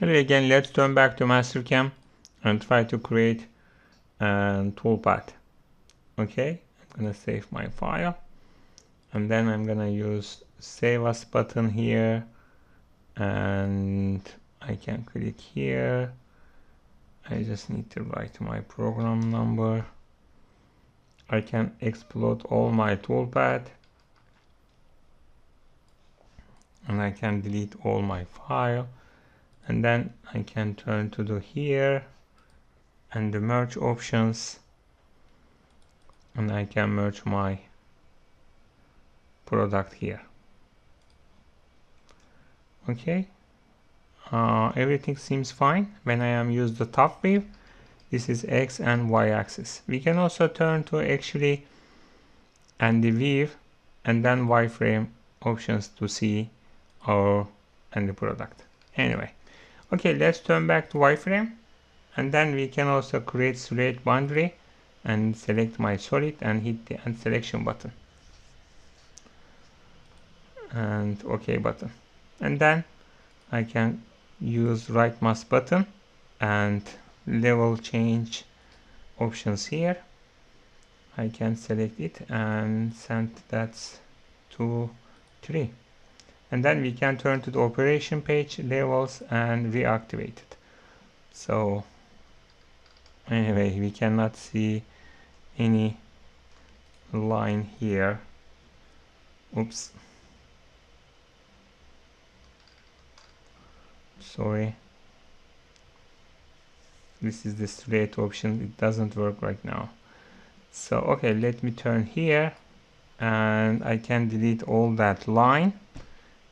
Hello again, let's turn back to Mastercam and try to create a toolpath. Okay, I'm gonna save my file and then I'm gonna use save as button here, and I can click here. I just need to write my program number. I can explode all my toolpath and I can delete all my file, and then I can turn to the here and the merge options, and I can merge my product here. Okay, everything seems fine. When I am use the top view, this is X and Y axis. We can also turn to actually and the view and then wireframe options to see our and the product. Anyway, okay, let's turn back to wireframe, and then we can also create straight boundary and select my solid and hit the end selection button and OK button, and then I can use right mouse button and level change options here. I can select it and send that to 3, and then we can turn to the operation page, levels, and reactivate it. So anyway, we cannot see any line here. Oops, sorry, this is the straight option, it doesn't work right now. So okay, let me turn here and I can delete all that line.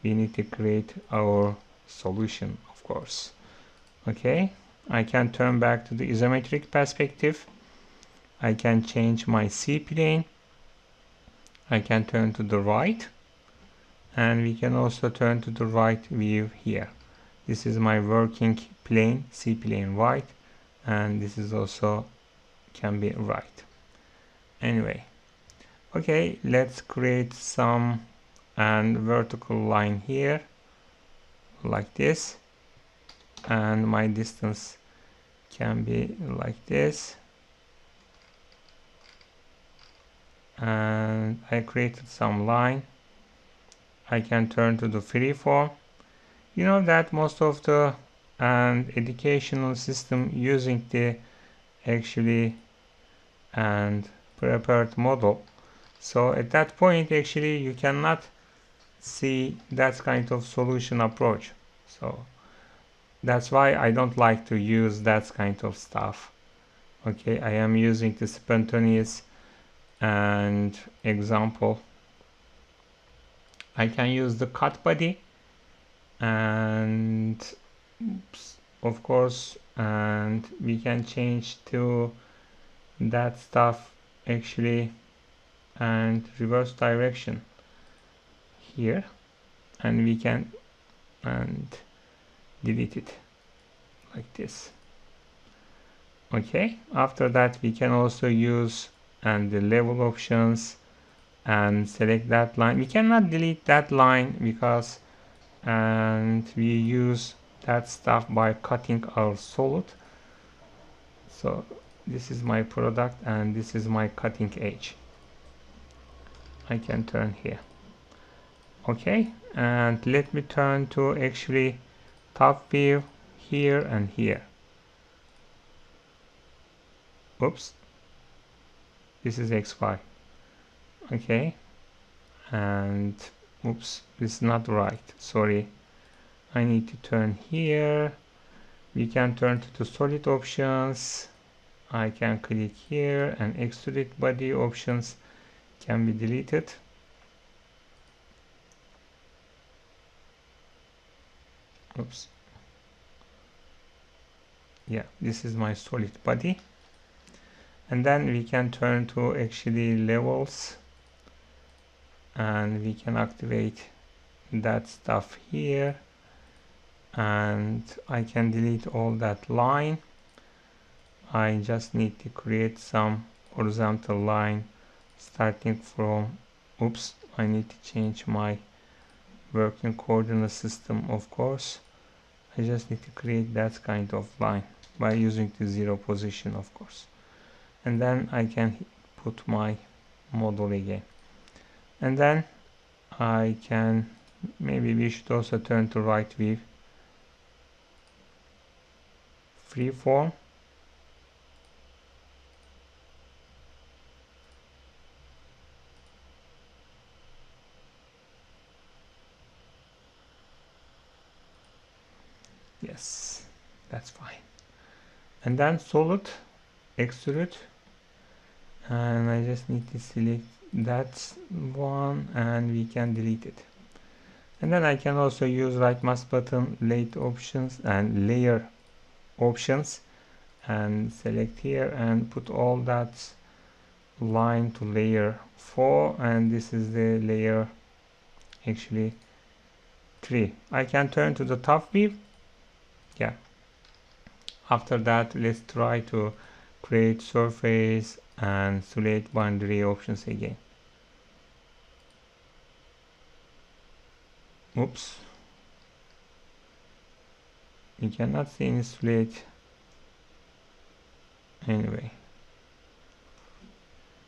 We need to create our solution, of course. Okay, I can turn back to the isometric perspective. I can change my C plane. I can turn to the right, and we can also turn to the right view here. This is my working plane, C plane right, and this is also can be right. Anyway, okay, let's create some and vertical line here like this, and my distance can be like this, and I created some line. I can turn to the freeform. You know that most of the educational system using the actually and prepared model, so at that point actually you cannot see that kind of solution approach. So that's why I don't like to use that kind of stuff. Okay, I am using the spontaneous and example. I can use the cut body and of course, and we can change to that stuff actually and reverse direction here, and we can and delete it like this. Okay, after that we can also use and the level options and select that line. We cannot delete that line because and we use that stuff by cutting our solid. So this is my product and this is my cutting edge. I can turn here. Okay, and let me turn to actually top view here and here. Oops, this is XY. Okay, and oops, this is not right, sorry. I need to turn here. We can turn to the solid options. I can click here and extrude body options can be deleted. Oops. Yeah, this is my solid body. And then we can turn to actually levels and we can activate that stuff here, and I can delete all that line. I just need to create some horizontal line starting from, oops, I need to change my working coordinate system, of course. I just need to create that kind of line by using the 0 position, of course. And then I can put my model again. And then I can, maybe we should also turn to right view, freeform. Yes, that's fine. And then solid, extrude, and I just need to select that one and we can delete it. And then I can also use right mouse button, lathe options and layer options, and select here and put all that line to layer 4, and this is the layer actually 3. I can turn to the top view. Yeah. After that, let's try to create surface and select boundary options again. Oops. You cannot see any split. Anyway.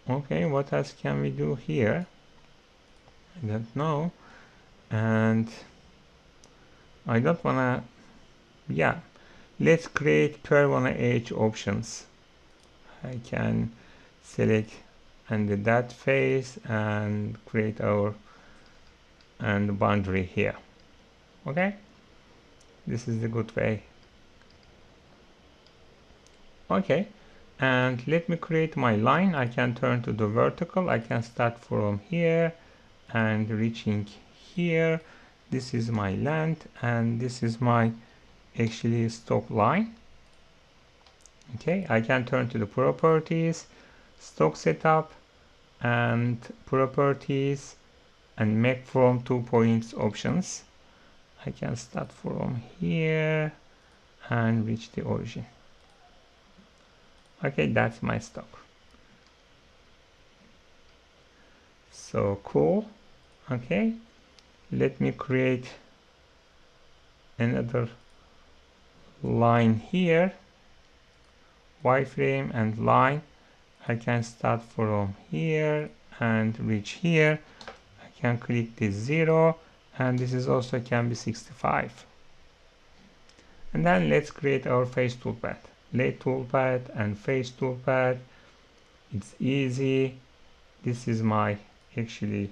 Okay, what else can we do here? I don't know. And I don't wanna, yeah. Let's create curve on the edge options. I can select and that face and create our and boundary here. Okay, this is the good way. Okay, and let me create my line. I can turn to the vertical. I can start from here and reaching here. This is my length and this is my actually stop line. Okay, I can turn to the properties, stock setup and properties and make from 2 points options. I can start from here and reach the origin. Okay, that's my stock. So cool. Okay, let me create another line here, wireframe and line. I can start from here and reach here. I can click the 0 and this is also can be 65. And then let's create our face toolpath. Lathe toolpath and face toolpath. It's easy. This is my actually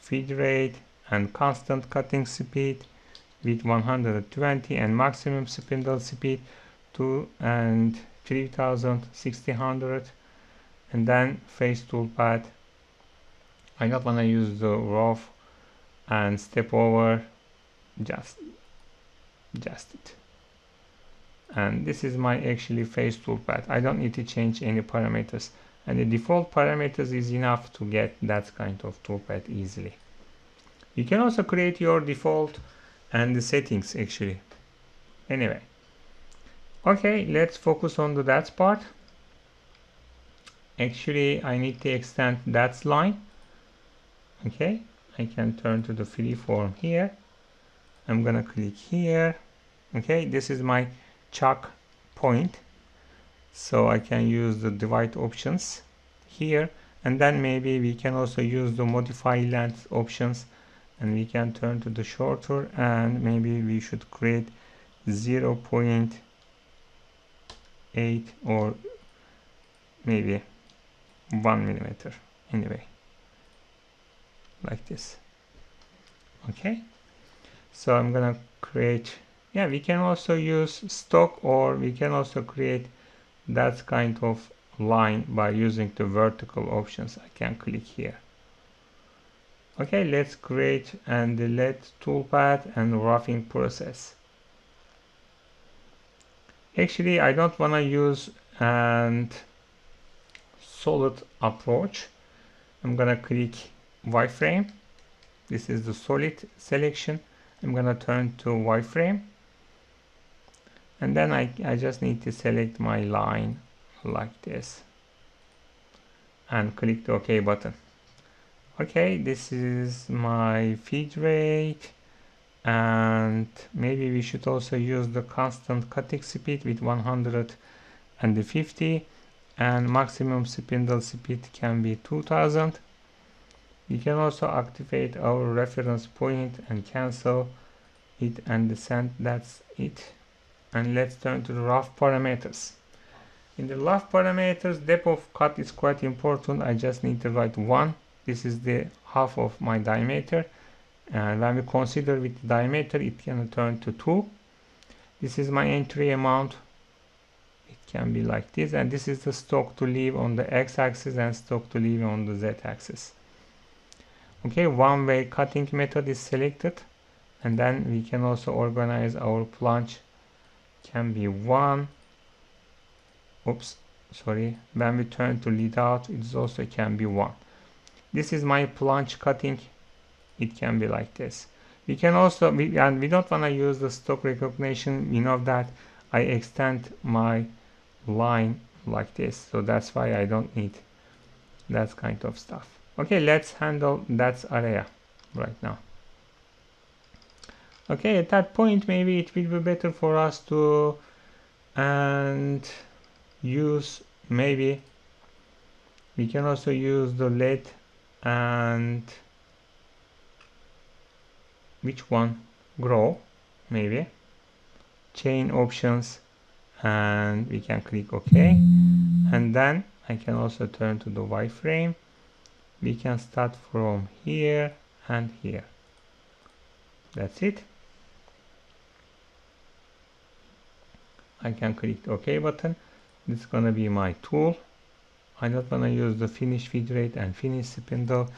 feed rate and constant cutting speed with 120 and maximum spindle speed 2 and 3600. And then face toolpath. I don't want to use the rough and step over, just it. And this is my actually face toolpath. I don't need to change any parameters, and the default parameters is enough to get that kind of toolpath easily. You can also create your default and the settings actually. Anyway, okay, let's focus on that part. Actually, I need to extend that line. Okay, I can turn to the freeform here. I'm gonna click here. Okay, this is my choke point, so I can use the divide options here, and then maybe we can also use the modify length options, and we can turn to the shorter, and maybe we should create 0.8 or maybe 1 millimeter. Anyway, like this. Okay, so I'm gonna create, yeah, we can also use stock, or we can also create that kind of line by using the vertical options. I can click here. Okay, let's create and delete toolpath and roughing process. Actually, I don't want to use and solid approach. I'm gonna click wireframe. This is the solid selection. I'm gonna turn to wireframe, and then I just need to select my line like this and click the OK button. Okay, this is my feed rate and maybe we should also use the constant cutting speed with 150, and maximum spindle speed can be 2000. We can also activate our reference point and cancel it and send. That's it. And let's turn to the rough parameters. In the rough parameters, depth of cut is quite important. I just need to write 1. This is the half of my diameter, and when we consider with the diameter, it can turn to 2. This is my entry amount. It can be like this, and this is the stock to leave on the x-axis and stock to leave on the z-axis. Okay, one-way cutting method is selected, and then we can also organize our plunge. Can be 1. Oops, sorry. When we turn to lead out, it also can be 1. This is my plunge cutting. It can be like this. We can also, and we don't want to use the stock recognition. We know that I extend my line like this, so that's why I don't need that kind of stuff. Okay, let's handle that area right now. Okay, at that point, maybe it will be better for us to use, maybe we can also use the lathe and which one, grow, maybe chain options, and we can click OK, and then I can also turn to the wireframe. We can start from here and here. That's it. I can click the OK button. This is gonna be my tool. I'm not gonna use the finish feed rate and finish spindle,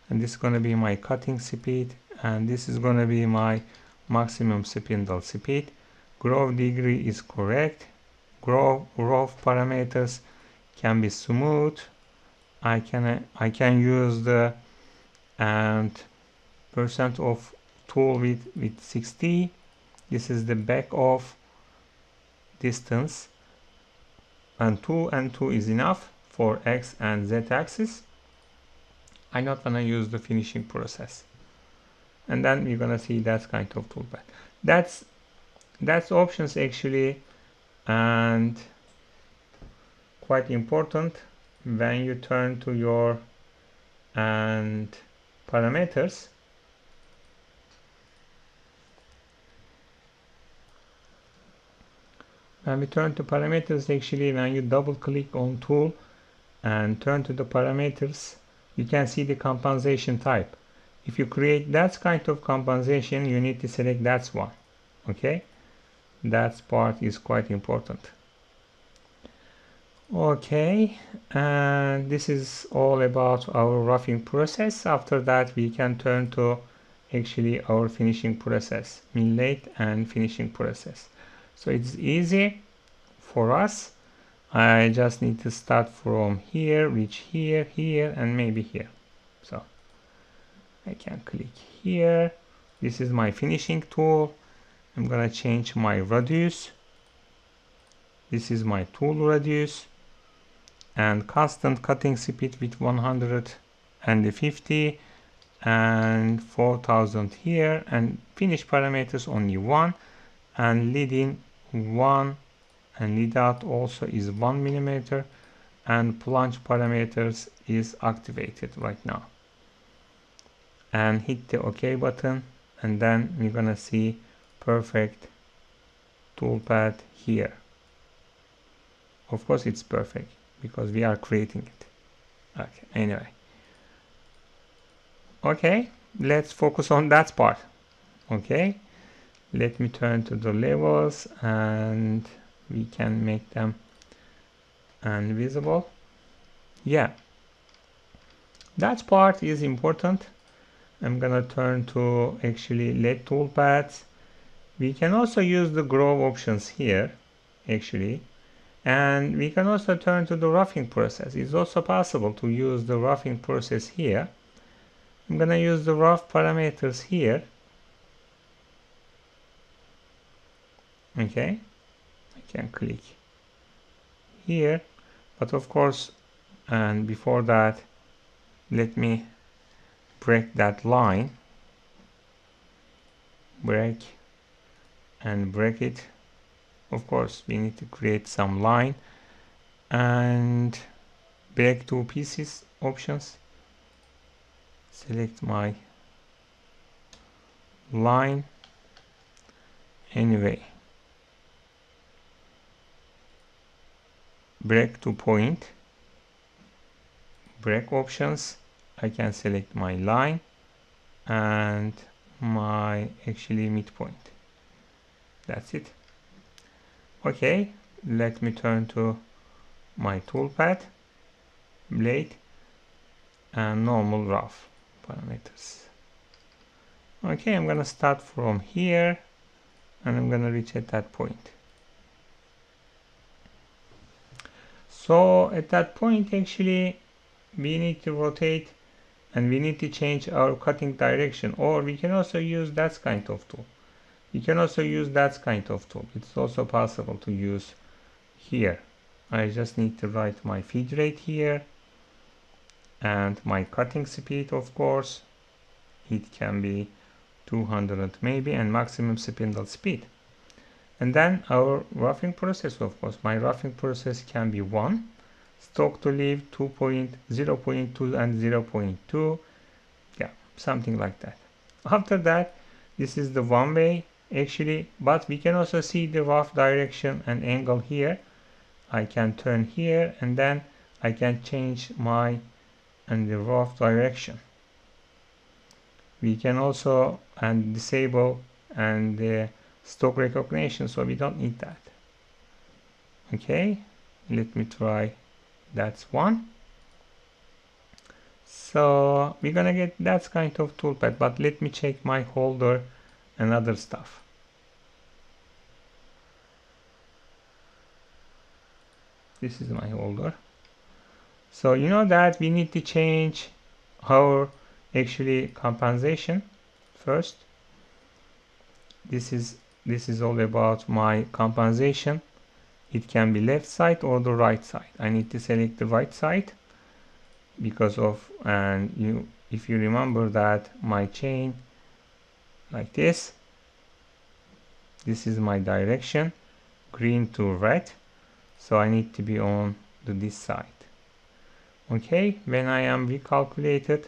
and this is gonna be my cutting speed, and this is gonna be my maximum spindle speed. Groove degree is correct. Groove parameters can be smooth. I can use the percent of tool width with 60. This is the back off distance, and 2 and 2 is enough for x and z axis. I'm not gonna use the finishing process, and then you're gonna see that kind of toolpath. That's options actually, and quite important when you turn to your parameters. When we turn to parameters, actually when you double click on tool and turn to the parameters, you can see the compensation type. If you create that kind of compensation, you need to select that one. Okay, that part is quite important. Okay, and this is all about our roughing process. After that, we can turn to actually our finishing process, mill lathe and finishing process. So it's easy for us. I just need to start from here, reach here, here, and maybe here. So I can click here. This is my finishing tool. I'm gonna change my radius. This is my tool radius, and constant cutting speed with 150 and 4000 here, and finish parameters only 1, and leading 1, and lead out also is 1 millimeter, and plunge parameters is activated right now. And hit the OK button, and then we're gonna see perfect toolpath here. Of course it's perfect because we are creating it. Okay, anyway. Okay, let's focus on that part. Okay, let me turn to the levels, and we can make them invisible. Yeah, that part is important. I'm gonna turn to actually Lathe toolpaths. We can also use the groove options here actually, and we can also turn to the roughing process. It's also possible to use the roughing process here. I'm gonna use the rough parameters here. Okay, I can click here, but of course, and before that, let me break that line. break and break it. Of course we need to create some line and break two pieces options. Select my line. Anyway, break to point, break options. I can select my line and my actually midpoint. That's it. Okay, let me turn to my toolpath, blade, and normal rough parameters. Okay, I'm gonna start from here and I'm gonna reach at that point. So at that point actually we need to rotate and we need to change our cutting direction, or we can also use that kind of tool. You can also use that kind of tool. It's also possible to use here. I just need to write my feed rate here and my cutting speed, of course. It can be 200 maybe, and maximum spindle speed. And then our roughing process, of course, my roughing process can be 1, stock to leave 0.2 and 0.2, yeah, something like that. After that, this is the one way actually, but we can also see the rough direction and angle here. I can turn here and then I can change my and the rough direction. We can also disable and the stock recognition, so we don't need that. Okay, let me try. That's one. So we're gonna get that kind of toolpath, but let me check my holder and other stuff. This is my holder. So you know that we need to change our actually compensation first. This is all about my compensation. It can be left side or the right side. I need to select the right side because of, and if you remember that my chain like this is my direction, green to red, so I need to be on this side. Okay, when I am recalculated,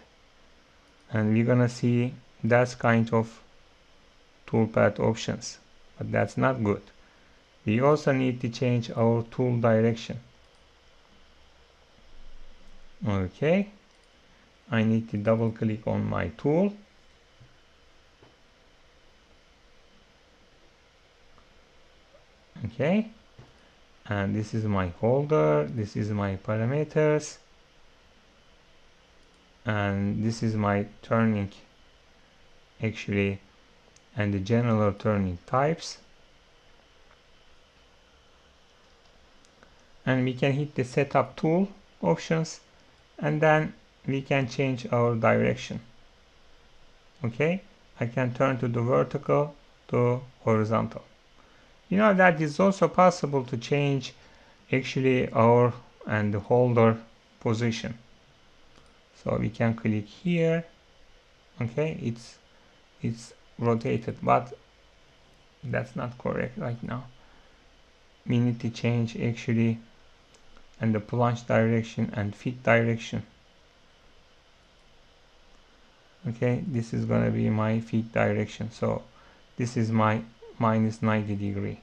and we're gonna see that kind of toolpath options, but that's not good. We also need to change our tool direction. Okay, I need to double click on my tool. Okay, and this is my holder, this is my parameters, and this is my turning actually, and the general turning types. And we can hit the setup tool options and then we can change our direction. Okay, I can turn to the vertical to horizontal. You know that is also possible to change actually our and the holder position. So we can click here. Okay, it's rotated, but that's not correct right now. We need to change actually and the plunge direction and feed direction. Okay, this is gonna be my feed direction, so this is my minus 90 degree.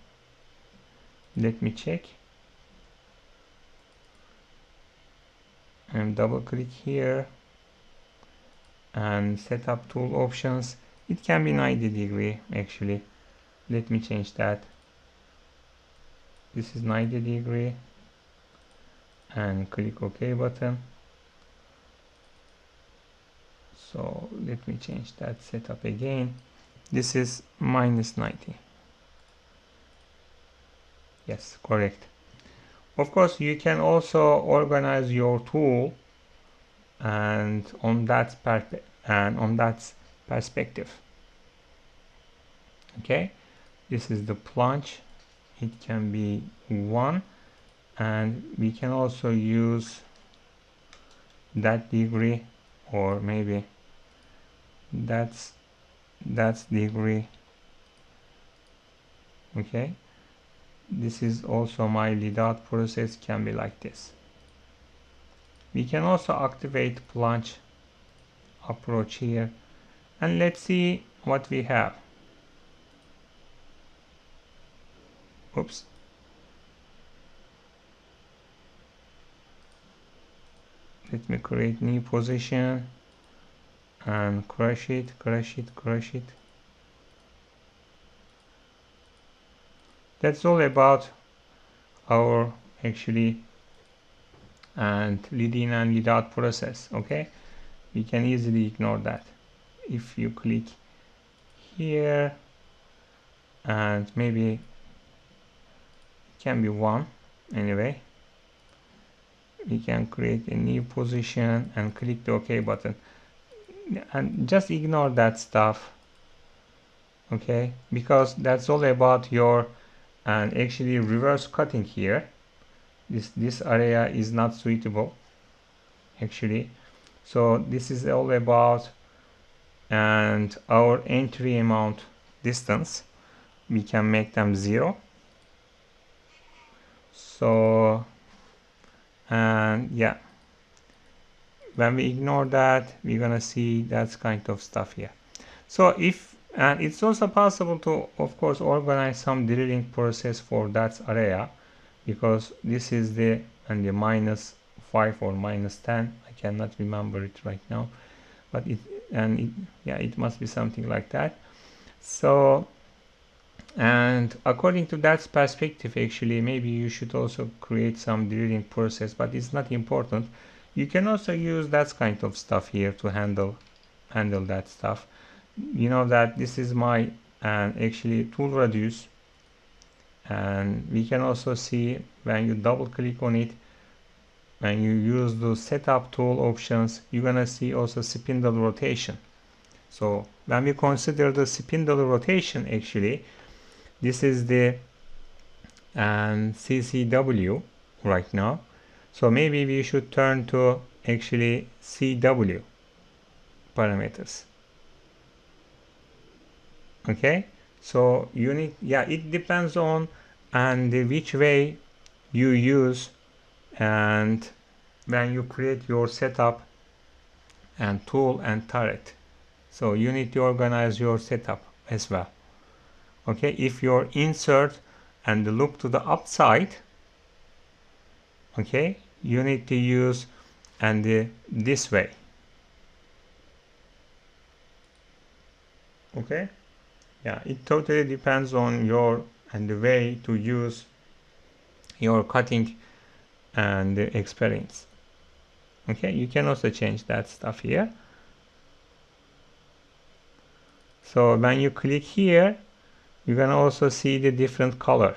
Let me check and double click here and setup tool options. It can be 90 degree actually. Let me change that. This is 90 degree and click OK button. So let me change that setup again. This is minus 90. Yes, correct. Of course, you can also organize your tool and on that perspective. Okay, this is the plunge. It can be 1, and we can also use that degree, or maybe that's degree Okay, this is also my lead out process, can be like this. We can also activate plunge approach here, and let's see what we have. Oops. Let me create new position and crush it, crush it, crush it. That's all about our actually and lead in and lead out process. Okay, we can easily ignore that. If you click here, and maybe it can be 1 anyway, we can create a new position and click the OK button, and just ignore that stuff. Okay, because that's all about your and actually reverse cutting here. This area is not suitable actually, so this is all about and our entry amount distance, we can make them 0. So, and yeah, when we ignore that, we're gonna see that kind of stuff here. So if, and it's also possible to of course organize some drilling process for that area, because this is the and the -5 or -10, I cannot remember it right now, but yeah, it must be something like that. So, and according to that perspective, actually maybe you should also create some drilling process, but it's not important. You can also use that kind of stuff here to handle that stuff. You know that this is my actually tool radius, and we can also see when you double click on it, when you use the setup tool options, you're gonna see also spindle rotation. So when we consider the spindle rotation, actually this is the CCW right now, so maybe we should turn to actually CW parameters. Okay, so you need, yeah, it depends on and which way you use and when you create your setup and tool and turret, so you need to organize your setup as well. Okay, if your insert and look to the upside, okay, you need to use and this way. Okay, yeah, it totally depends on your and the way to use your cutting and the experience. Okay, you can also change that stuff here. So when you click here, you can also see the different color.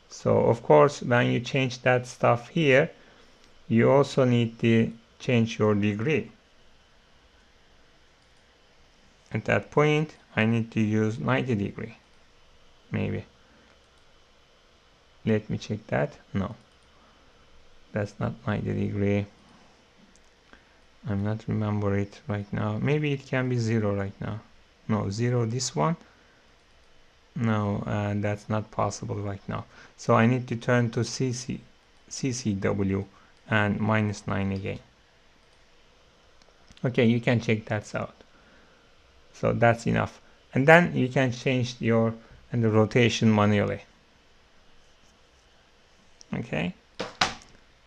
So of course when you change that stuff here, you also need to change your degree. At that point I need to use 90 degree maybe. Let me check that. No, that's not 90 degree. I'm not remember it right now. Maybe it can be 0 right now. No, 0 this one. No, that's not possible right now. So I need to turn to CCW and -9 again. Okay, you can check that out. So that's enough. And then you can change your and the rotation manually. Okay.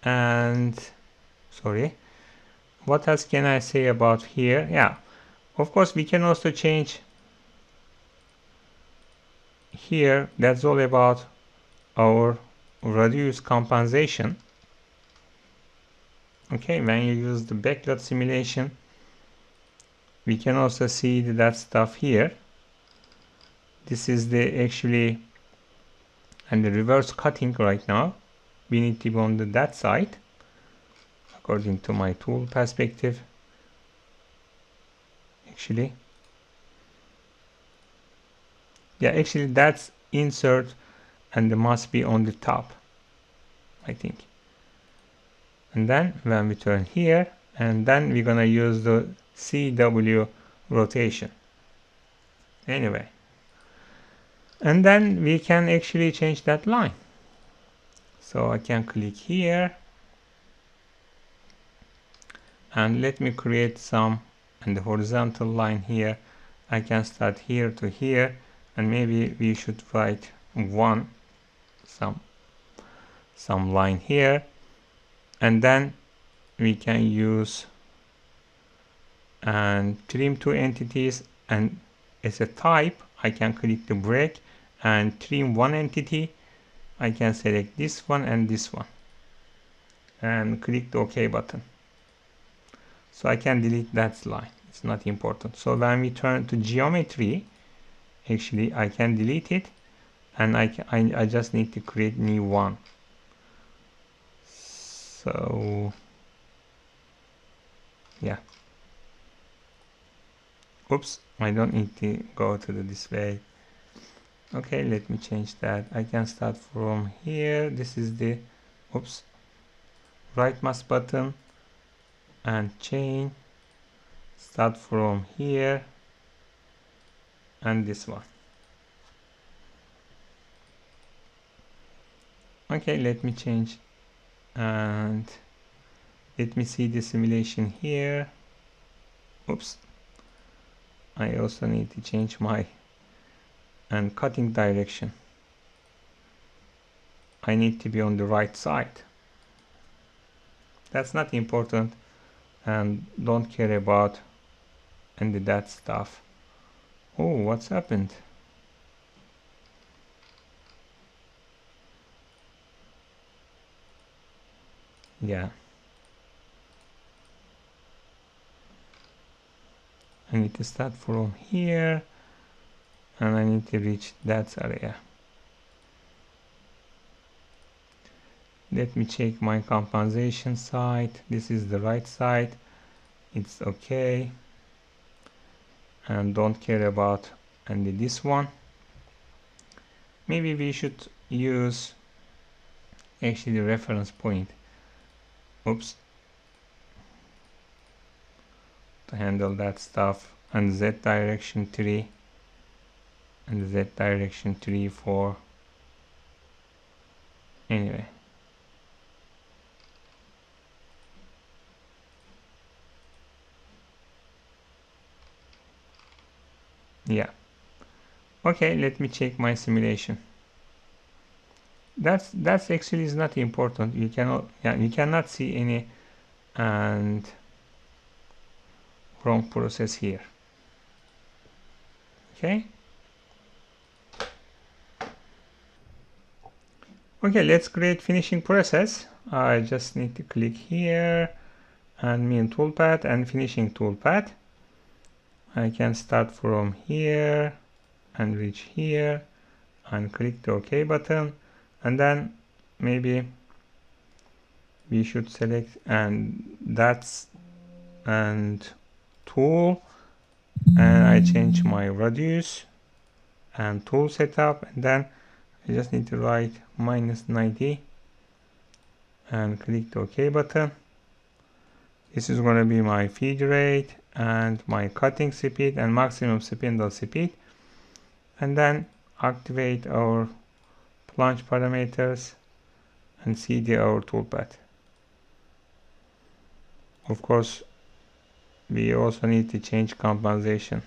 And sorry, what else can I say about here? Yeah, of course we can also change here. That's all about our radius compensation. Okay, when you use the backlot simulation, we can also see that stuff here. This is the actually and the reverse cutting right now. We need to go on that side according to my tool perspective. Actually, yeah, actually that's insert and it must be on the top, I think. And then when we turn here, and then we're gonna use the CW rotation. Anyway, And then we can actually change that line. So I can click here and let me create some, and the horizontal line here I can start here to here, and maybe we should write some line here, and then we can use and trim two entities, and as a type I can click the break and trim one entity. I can select this one and this one and click the OK button. So I can delete that line, it's not important. So when we turn to geometry, actually I can delete it, and I just need to create new one. So yeah, oops, I don't need to go to the display. Okay, let me change that. I can start from here. This is the right mouse button and chain, start from here and this one. Okay, let me change and let me see the simulation here. Oops, I also need to change my and cutting direction. I need to be on the right side. That's not important and don't care about and that stuff. Oh, what's happened? Yeah, I need to start from here and I need to reach that area. Let me check my compensation side. This is the right side, it's okay, and don't care about and this one. Maybe we should use actually the reference point, oops, to handle that stuff, and Z direction 3 and Z direction 3 for anyway. Yeah, okay, let me check my simulation. That's actually is not important. You cannot see any and wrong process here. Okay, let's create finishing process. I just need to click here and Main Toolpath and Finishing Toolpath. I can start from here and reach here and click the OK button, and then maybe we should select and that's and tool, and I change my radius and tool setup, and then I just need to write -90 and click the OK button. This is going to be my feed rate and my cutting speed and maximum spindle speed, and then activate our plunge parameters and see our toolpath. Of course, we also need to change compensation.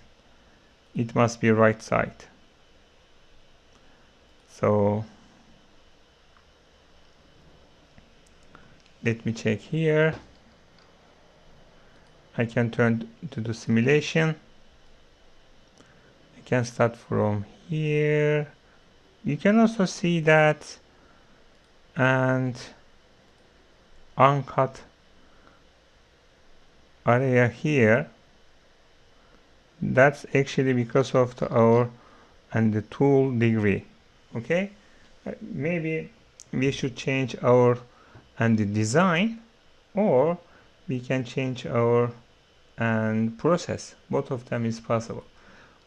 It must be right side. So let me check here. I can turn to the simulation. I can start from here. You can also see that and uncut area here. That's actually because of our and the tool degree. Okay, maybe we should change our and the design, or we can change our and process. Both of them is possible.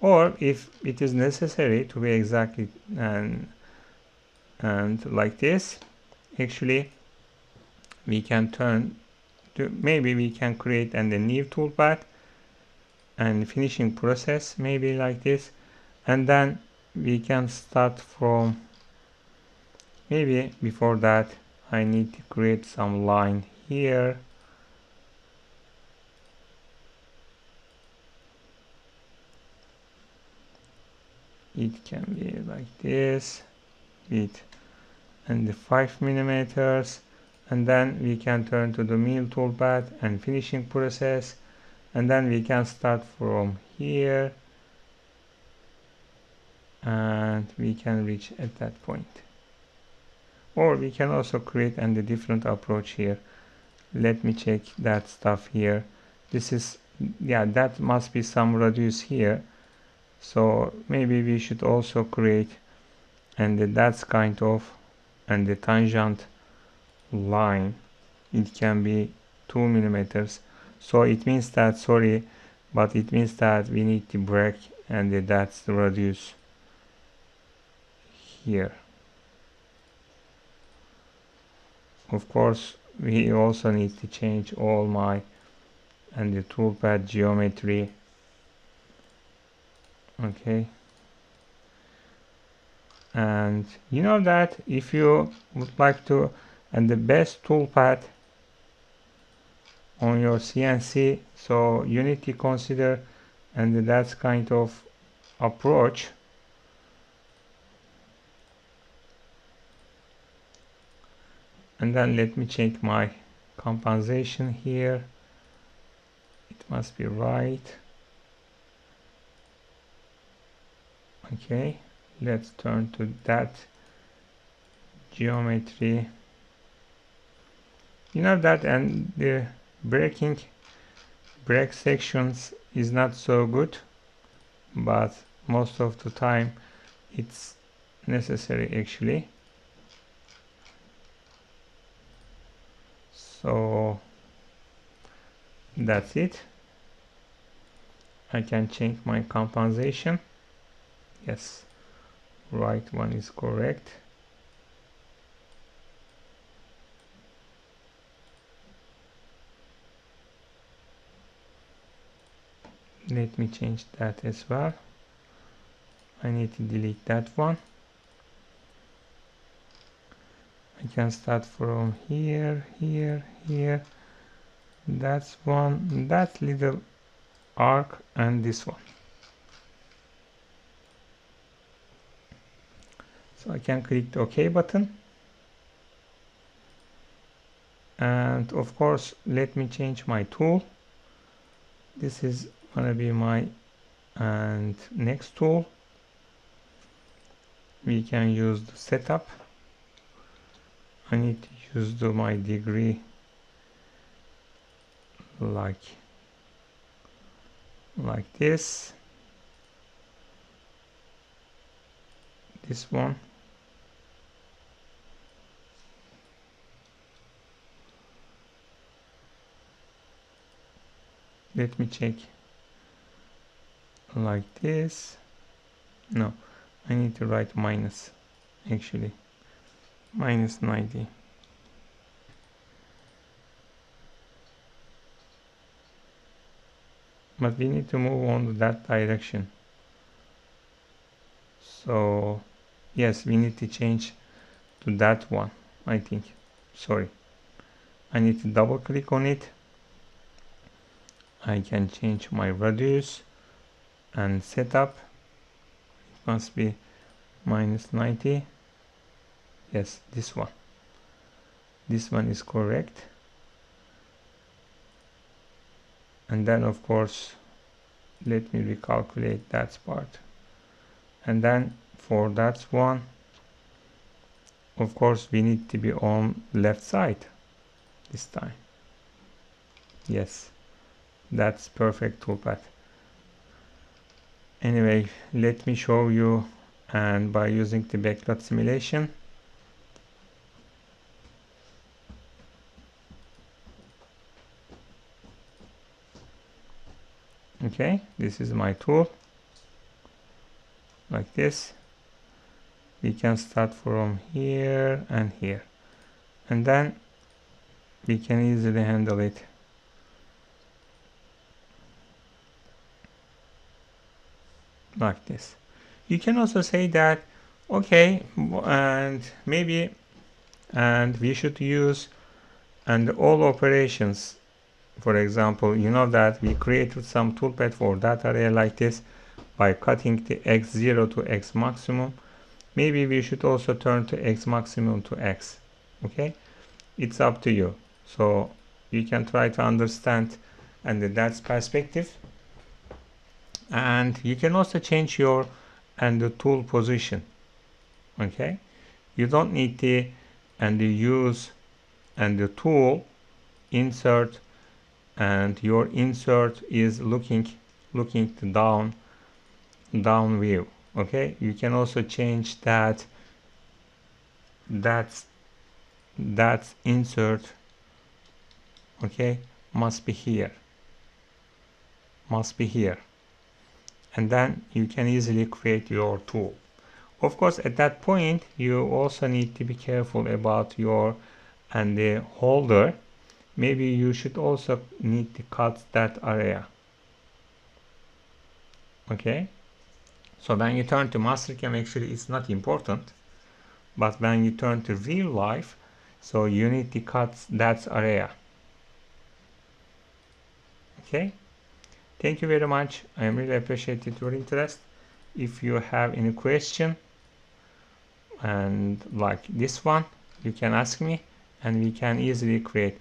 Or if it is necessary to be exactly and like this, actually we can turn to, maybe we can create a new toolpath and finishing process, maybe like this, and then we can start from, maybe before that I need to create some line here. It can be like this with and the 5 millimeters, and then we can turn to the mill toolpath and finishing process, and then we can start from here and we can reach at that point. Or we can also create a different approach here. Let me check that stuff here. This is, yeah, that must be some radius here, so maybe we should also create, and that's kind of, and the tangent line, it can be 2 millimeters. So it means that, sorry, but it means that we need to break, and that's the radius here. Of course, we also need to change all my and the toolpath geometry. Okay. And you know that if you would like to, and the best toolpath on your CNC, so you need to consider, and that's kind of approach. And then let me check my compensation here. It must be right. Okay, let's turn to that geometry. You know that, and the break sections is not so good, but most of the time it's necessary actually. So that's it. I can change my compensation. Yes, right one is correct. Let me change that as well. I need to delete that one. I can start from here, here, here. That's one, that little arc, and this one. So I can click the OK button. And of course, let me change my tool. This is gonna be my next tool. We can use the setup. I need to use my degree like this. This one. Let me check like this. No, I need to write minus, actually minus 90. But we need to move on to that direction. So yes, we need to change to that one, I think. Sorry, I need to double click on it. I can change my radius and setup. It must be minus 90. Yes, this one. This one is correct. And then of course, let me recalculate that part. And then for that one, of course, we need to be on left side this time. Yes, that's perfect toolpath. Anyway, let me show you, and by using the backlot simulation. Okay, this is my tool, like this. We can start from here and here, and then we can easily handle it. Like this. You can also say that, okay, and maybe, and we should use and all operations. For example, you know that we created some toolpath for that area like this by cutting the x0 to x maximum. Maybe we should also turn to x maximum to x. Okay, it's up to you. So you can try to understand and that's perspective. And you can also change your and the tool position. Okay, you don't need the and the use and the tool insert, and your insert is looking to down view. Okay, you can also change that insert, okay, must be here, and then you can easily create your tool. Of course, at that point you also need to be careful about your and the holder. Maybe you should also need to cut that area. Okay, so when you turn to Mastercam, actually it's not important, but when you turn to real life, so you need to cut that area. Okay, thank you very much. I really appreciated your interest. If you have any question and like this one, you can ask me and we can easily create.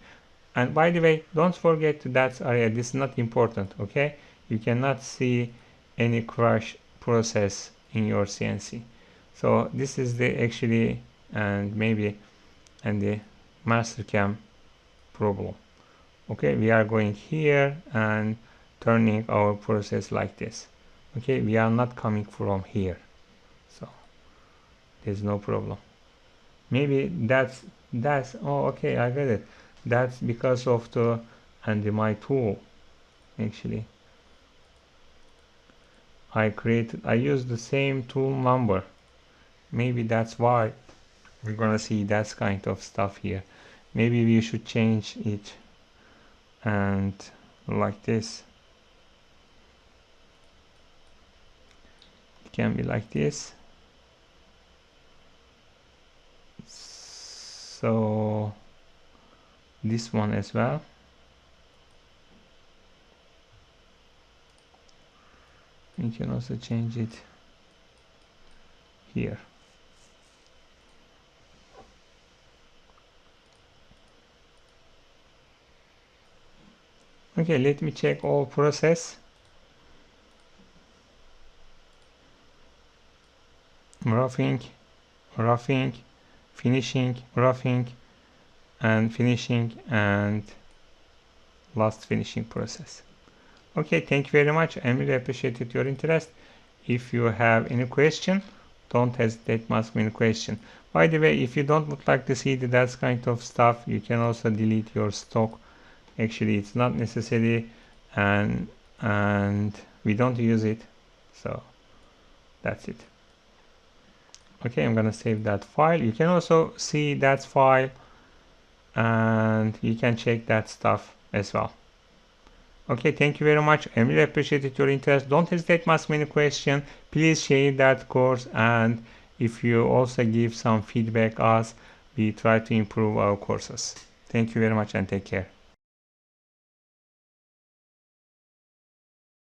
And by the way, don't forget that area, this is not important. Okay, you cannot see any crush process in your CNC. So this is the actually and maybe and the Mastercam problem. Okay, we are going here and turning our process like this. Okay, we are not coming from here, so there's no problem. Maybe that's oh, okay, I get it. That's because of the and my tool. Actually, I used the same tool number. Maybe that's why we're gonna see that kind of stuff here. Maybe we should change it and like this. It can be like this. So this one as well. You can also change it here. Okay, let me check all process. Roughing, finishing, roughing, and finishing, and last finishing process. Okay, thank you very much. I really appreciated your interest. If you have any question, don't hesitate to ask me any question. By the way, if you don't would like to see that kind of stuff, you can also delete your stock. Actually, it's not necessary, and we don't use it, so that's it. Okay, I'm gonna save that file. You can also see that file and you can check that stuff as well. Okay, thank you very much. I really appreciated your interest. Don't hesitate to ask me any question. Please share that course, and if you also give some feedback us, we try to improve our courses. Thank you very much and take care.